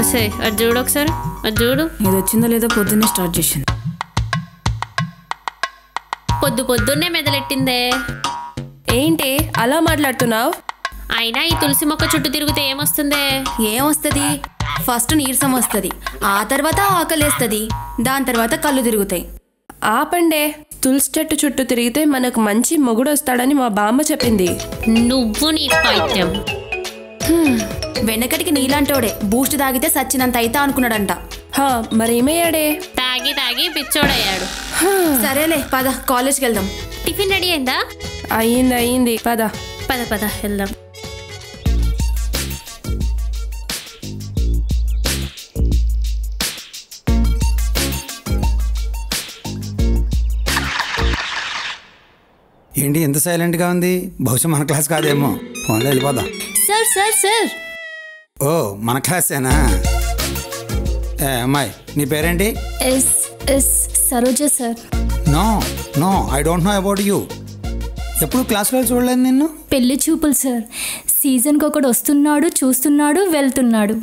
రాసే అది చూడు ఒకసారి, అది చూడు. ఇది వచ్చిందో లేదో పొద్దున్నే స్టార్ట్ చేసింది. పొద్దున్నే మెదలెట్టిందే. ఏంటి అలా మాట్లాడుతున్నావు? అయినా ఈ తులసి మొక్క చుట్టూ తిరిగితే ఏమొస్తుందే? ఏమొస్తుంది? ఫస్ట్ నీరసం వస్తుంది, ఆ తర్వాత ఆకలేస్తుంది, దాని తర్వాత కళ్ళు తిరుగుతాయి. ఆపండే, తులసి చెట్టు చుట్టూ తిరిగితే మనకు మంచి మొగుడు వస్తాడని మా బామ్మ చెప్పింది. నువ్వు నీ పైత్యం. వెనకటికి నీలాంటోడే బూస్ట్ తాగితే సచ్చినంత అయితా అనుకున్నాడంట. మరి ఏమయ్యాడే? తాగి తాగి పిచ్చోడయ్యాడు. సరేలే పద, కాలేజ్కి వెళ్దాం. టిఫిన్ రెడీ అయిందా? అయింది పద. పద పద వెళ్దాం. ఏంటి ఎంత సైలెంట్గా ఉంది? బహుశా మన క్లాస్ కాదేమో. ఫోన్లో వెళ్ళిపోదాం. Sir sir sir. ఓ మన క్లాసేనా? అమ్మాయి నీ పేరేంటి? Saroja sir. No I don't know about you. ఎప్పుడు క్లాస్లో చూడలేదు నిన్ను. పెళ్లి చూపులు సార్, సీజన్కి ఒకడు వస్తున్నాడు, చూస్తున్నాడు, వెళ్తున్నాడు.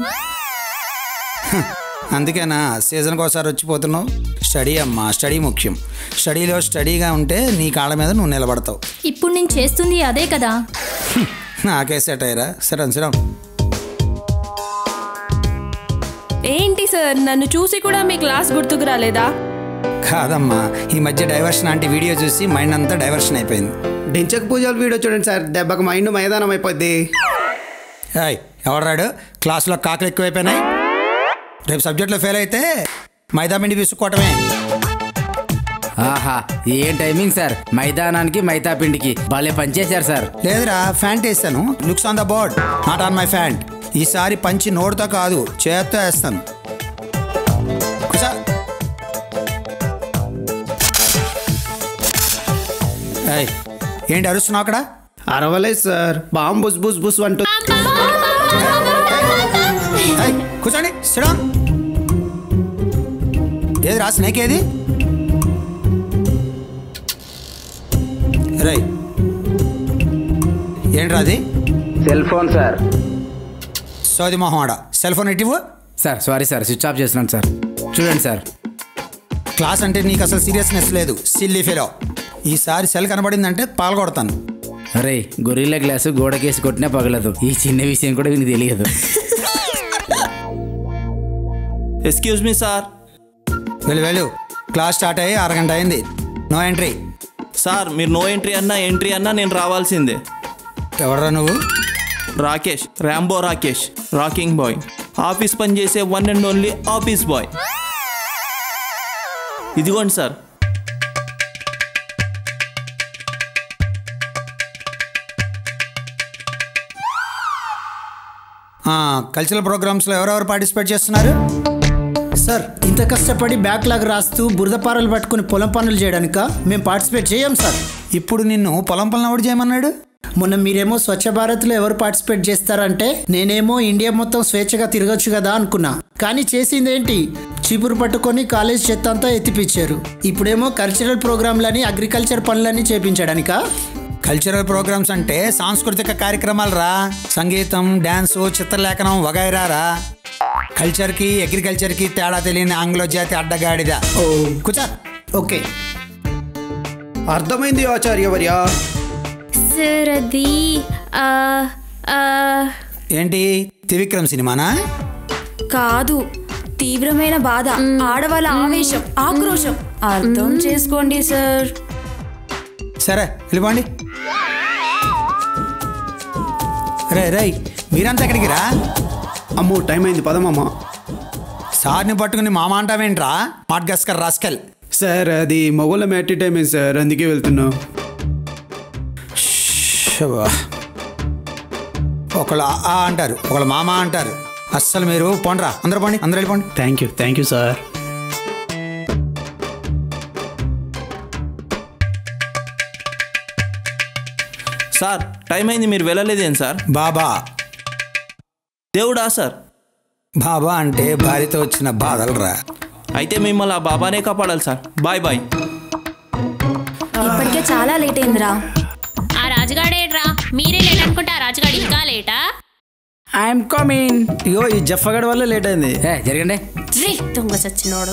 అందుకేనా సీజన్కి ఒకసారి వచ్చిపోతున్నావు? స్టడీ అమ్మా, స్టడీ ముఖ్యం. స్టడీలో స్టడీగా ఉంటే నీ కాళ్ళ మీద నువ్వు నిలబడతావు. ఇప్పుడు నేను చేస్తుంది అదే కదా. నాకే సెట్ అయ్యారా? సరే. ఏంటి సార్, నన్ను చూసి కూడా మీ క్లాస్ గుర్తుకు రాలేదా? కాదమ్మా, ఈ మధ్య డైవర్షన్ అంటే వీడియో చూసి మైండ్ అంతా డైవర్షన్ అయిపోయింది. డించక్ పూజలు వీడియో చూడండి సార్, దెబ్బకు మైండ్ మైదానం అయిపోద్ది. ఎవడాడు? క్లాసులో కాకులు ఎక్కువైపోయినాయి. రేపు సబ్జెక్ట్లో ఫెయిల్ అయితే మైదా పిండి విసుక్కోవటమే. ఆహా, ఏం టైమింగ్ సార్! మైదానానికి మైదా పిండికి భలే పనిచేశారు సార్. లేదురా, ఫ్యాంట్ వేస్తాను. Looks on the board, not on my pant. ఈసారి పంచి నోడుతో కాదు, చేత్తో వేస్తాను. ఏంటి అరుస్తున్నావు అక్కడ? అరవలేదు సార్, బాంబు బుస్ బుస్ బుస్ అంటూ. కూర్చోండి, సిడౌన్. ఏది రా స్నేక్? ఏది రై? ఏంట్రా అది? Cell phone sir. సోది మొహమాడ, సెల్ ఫోన్ ఎట్టివ్వు. Sir sorry sir, switch off చేస్తున్నాను సార్. చూడండి సార్, క్లాస్ అంటే నీకు అసలు సీరియస్నెస్ లేదు. Silly fellow. ఈసారి సెల్ కనబడిందంటే పాల్గొడతాను. అరే, గొరిల్లా గ్లాసు గోడకేసి కొట్టినా పగలదు. ఈ చిన్న విషయం కూడా మీకు తెలియదు. Excuse me sir. వెళ్ళు. క్లాస్ స్టార్ట్ అయ్యి అరగంట అయింది. No entry. సార్ మీరు నో ఎంట్రీ అన్నా నేను రావాల్సిందే. ఎవడరా నువ్వు? Rakesh, Rambo Rakesh, rocking boy. Office పని చేసే one and only office boy. ఇదిగోండి సార్. కల్చరల్ ప్రోగ్రామ్స్లో ఎవరెవరు పార్టిసిపేట్ చేస్తున్నారు? సార్, ఇంత కష్టపడి బ్యాక్లాగ్ రాస్తూ బురద పారలు పట్టుకుని పొలం పనులు చేయడానిక మేము పార్టిసిపేట్ చేయం సార్. ఇప్పుడు నిన్ను పొలం పనులు ఎవడు చేయమన్నాడు? మొన్న మీరేమో స్వచ్ఛ భారత్లో ఎవరు పార్టిసిపేట్ చేస్తారంటే నేనేమో ఇండియా మొత్తం స్వేచ్ఛగా తిరగచ్చు కదా అనుకున్నా. కానీ చేసిందేంటి? చీపురు పట్టుకొని కాలేజ్ చెత్త అంతా ఎత్తిపించారు. ఇప్పుడేమో కల్చరల్ ప్రోగ్రాంలని అగ్రికల్చర్ పనులని చేపించడానిక. కల్చరల్ ప్రోగ్రామ్స్ అంటే సాంస్కృతిక కార్యక్రమాలు రా. సంగీతం, డ్యాన్సు, చిత్రలేఖనం వగైరా రా. కల్చర్కి అగ్రికల్చర్కి తేడా తెలియని ఆంగ్లో జాతి అడ్డగాడిదా. కూర్చో. ఓకే, అర్థమైంది ఆచార్యవర్య. సార్ అది ఏంటి త్రివిక్రమ్ సినిమానా? కాదు, తీవ్రమైన బాధ, ఆడవాళ్ళ ఆవేశం, ఆక్రోశం. అర్థం చేసుకోండి సార్. సరే వెళ్ళిపోండి. రై మీరంతా ఎక్కడికి రా? అమ్మో టైం అయింది, పదమమ్మ. సార్ని పట్టుకుని మామ అంటావేంట్రా? మాట్గస్కర్ రాస్కెల్. సార్ అది మగోళ్ళ మ్యాటి టైం అయింది సార్, అందుకే వెళ్తున్నా. ఒకళ్ళు ఆ అంటారు, ఒకళ్ళు మామ అంటారు. అస్సలు మీరు పోండ్రా, అందరూ పోండి, అందరూ వెళ్ళిపోండి. Thank you sir. Sir time అయింది, మీరు వెళ్ళలేదేం సార్? బాబా దేవుడా సార్? బాబా అంటే భార్యతో వచ్చిన బాధలు రా. అయితే మిమ్మల్ని ఆ బాబానే కాపాడాలి సార్. Bye bye. ఇప్పటికే చాలా లేట్ అయిందిరా. ఆ రాజుగాడేట్రా? మీరే లేట్ అనుకుంటే ఆ రాజుగాడు ఇంకా లేటా? I'm coming. ఇగో ఈ జఫ్ఫగడ్ వల్ల లేట్ అయింది. జరగండి. దొంగ సచ్చినోడు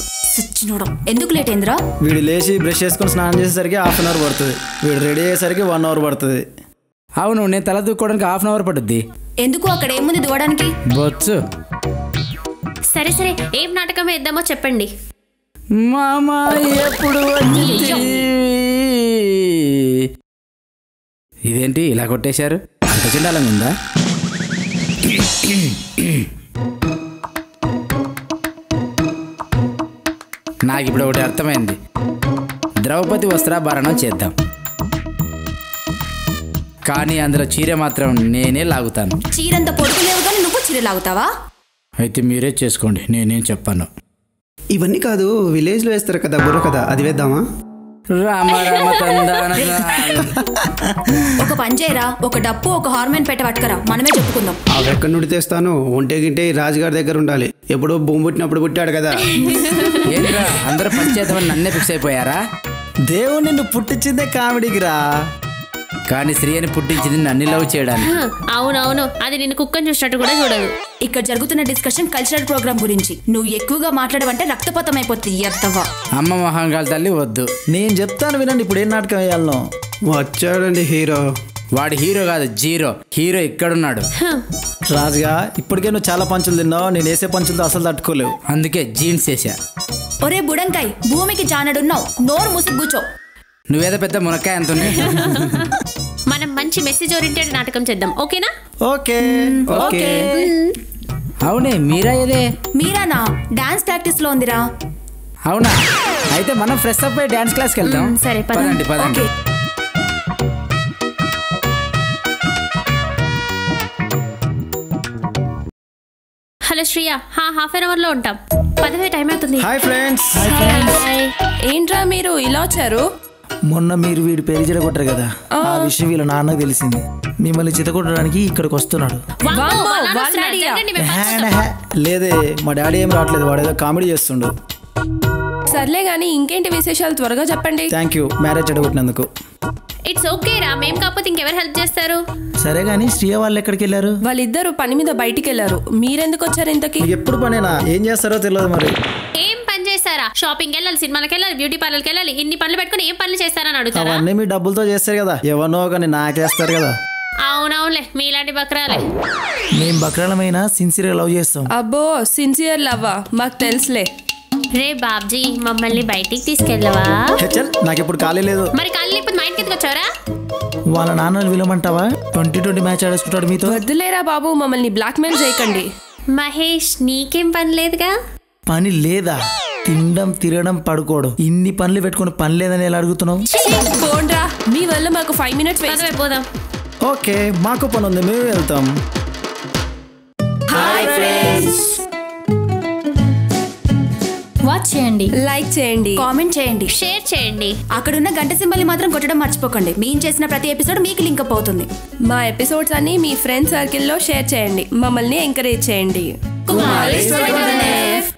ఎందుకు లేట్ అయిందిరా? వీడు లేచి బ్రష్ చేసుకొని స్నానం చేసేసరికి 1/2 అవర్ పడుతుంది. వీడు రెడీ అయ్యేసరికి 1 అవర్ పడుతుంది. అవును, నేను తల దూకోవడానికి 1/2 అవర్ పడుద్ది. ఎందుకు? అక్కడ ఏముంది దువ్వడానికి? బొచ్చు. సరే సరే, ఏం నాటకం వేద్దామో చెప్పండి. మామా ఎప్పుడు ఇదేంటి ఇలా కొట్టేశారు? అంత చిండాలంగా ఉందా? నాకు ఇప్పుడు ఒకటి అర్థమైంది. ద్రౌపది వస్త్రాభరణం చేద్దాం, కానీ అందులో చీర మాత్రం నేనే లాగుతాను. చీరంత పొడుగు లేవు కానీ నువ్వు చీర లాగుతావా? అయితే మీరే చేసుకోండి, నేనేం చెప్పాను. ఇవన్నీ కాదు, విలేజ్ లో వేస్తారు కదా బుర్ర కదా, అది వేద్దామా? రామ రామ తందాన. ఒక పని చేయరా, ఒక డప్పు ఒక హార్మోన్ పెట్ట పట్టుకరా, మనమే చెప్పుకుందాం. అవి ఎక్కడి నుండి తెస్తాను? ఒంటే గింటే రాజుగారి దగ్గర ఉండాలి. ఎప్పుడు భూమి పుట్టినప్పుడు పుట్టాడు కదా. ఏంద్రా అందరూ పంచేద్దామని నన్నే ఫిక్స్ అయిపోయారా? దేవుడు నిన్ను పుట్టించిందే కామెడీకి రా, కానీ స్త్రీ అని పుట్టించింది నన్ను లవ్ చేయడానికి. అవునవును, అది నేను కుక్కని చూసినట్టు కూడా చూడదు. ఇక్కడ జరుగుతున్న డిస్కషన్ కల్చరల్ ప్రోగ్రామ్ గురించి. నువ్వు ఎక్కువగా మాట్లాడవంటే రక్తపాతం అయిపోతుంది. ఎత్తవా అమ్మ మహంగాల తల్లి వద్దు. నేను చెప్తాను వినండి. ఇప్పుడు ఏం నాటకం వేయాలనో. వచ్చాడండి హీరో. వాడు హీరో కాదు, జీరో. హీరో ఇక్కడున్నాడు. రాజుగా ఇప్పటికే నువ్వు చాలా పంచులు తిన్నావు. నేను వేసే పంచులతో అసలు తట్టుకోలేవు. అందుకే జీన్స్ వేసా. ఒరే బుడంకాయ్, భూమికి జానడున్నావు, నోరు మూసి కూర్చో. నువ్వేదో పెద్ద మునక్కాయ అంటున్నా. మనం మంచి మెసేజ్ ఓరియంటెడ్ నాటకం చేద్దాం, ఓకేనా? Okay okay. అవునే, మీరా ఏదే? మీరానా? డాన్స్ ప్రాక్టీస్ లో ఉందిరా. అవునా? అయితే మనం ఫ్రెష్ అప్ అయ్యి డాన్స్ క్లాస్కి వెళ్దాం. సరే పదండి పదండి. హలో శ్రియా, 1/2 అవర్ లో ఉంటాం. 10 టైం అవుతుంది. Hi friends. ఏంట్రా మీరు ఇలా వచ్చారు? మొన్న మీరు వీడి పేరు చెడగొట్టారు కదా, ఆ విషయం వీళ్ళ నాన్నకు తెలిసింది. మిమ్మల్ని చితగొట్టడానికి ఇక్కడికి వస్తున్నాడు. లేదే, మా డాడీ ఏం రావట్లేదు, వాడు ఏదో కామెడీ చేస్తుండు. సర్లే గానీ ఇంకేంటి విశేషాలు త్వరగా చెప్పండి. థ్యాంక్ యూ మ్యారేజ్ చెడగొట్టినందుకు. ఇట్స్ ఓకే రా, మేం కాకపోతే ఇంకెవరు హెల్ప్ చేస్తారు? సరే గానీ శ్రీయ వాళ్ళు ఎక్కడికి వెళ్ళారు? వాళ్ళిద్దరు పని మీద బయటికి వెళ్ళారు. మీరెందుకు వచ్చారు ఇంతకి? మీకు ఎప్పుడు పనేనా? ఏం చేస్తారో తెలియదు మరి. ఏం పని చేస్తారా? షాపింగ్ వెళ్ళాలి, సినిమాలకు వెళ్ళాలి, బ్యూటీ పార్లర్కి వెళ్ళాలి. ఇన్ని పనులు పెట్టుకుని ఏం పనులు చేస్తారని అడుగుతారా? అవన్నీ మీ డబ్బులతో చేస్తారు కదా, ఎవరినో కానీ నాకేస్తారు కదా. అవునవునులే, మీలాంటి బక్రాలే. మేము బక్రాలమైనా సిన్సియర్గా లవ్ చేస్తాం. అబ్బో, సిన్సియర్ లవ్వా? మాకు తెలుసులే. రే బాబ్జీ, మమ్మల్ని బయటికి తీసుకెళ్ళవా? చల్, నాకు ఇప్పుడు ఖాళీ లేదు. మరి ఖాళీ ఇప్పుడు మా ఇంటికి వచ్చావరా? వాళ్ళ నాన్నని విలమంటావా? 2020 మ్యాచ్ ఆడేసుకుంటాడు మీతో. వద్దులేరా బాబు, మమ్మల్ని బ్లాక్మెయిల్ చేయకండి. మహేష్, నీకేం పని లేదుగా? పని లేదా? తినడం తిరగడం పడుకోవడం, ఇన్ని పనులు పెట్టుకుని పని లేదని ఎలా అడుగుతున్నావు? పోండ్రా, మీ వల్ల మాకు 5 minutes పోదాం. ఓకే, మాకు పని ఉంది, మేము వెళ్తాం. Hi friends. వాచ్ చేయండి, లైక్ చేయండి, కామెంట్ చేయండి, షేర్ చేయండి. అక్కడున్న గంట సింబల్ని మాత్రం కొట్టడం మర్చిపోకండి. మేము చేసిన ప్రతి ఎపిసోడ్ మీకు లింక్ అప్ అవుతుంది. మా ఎపిసోడ్స్ అన్ని మీ ఫ్రెండ్స్ సర్కిల్లో షేర్ చేయండి. మమ్మల్ని ఎంకరేజ్ చేయండి.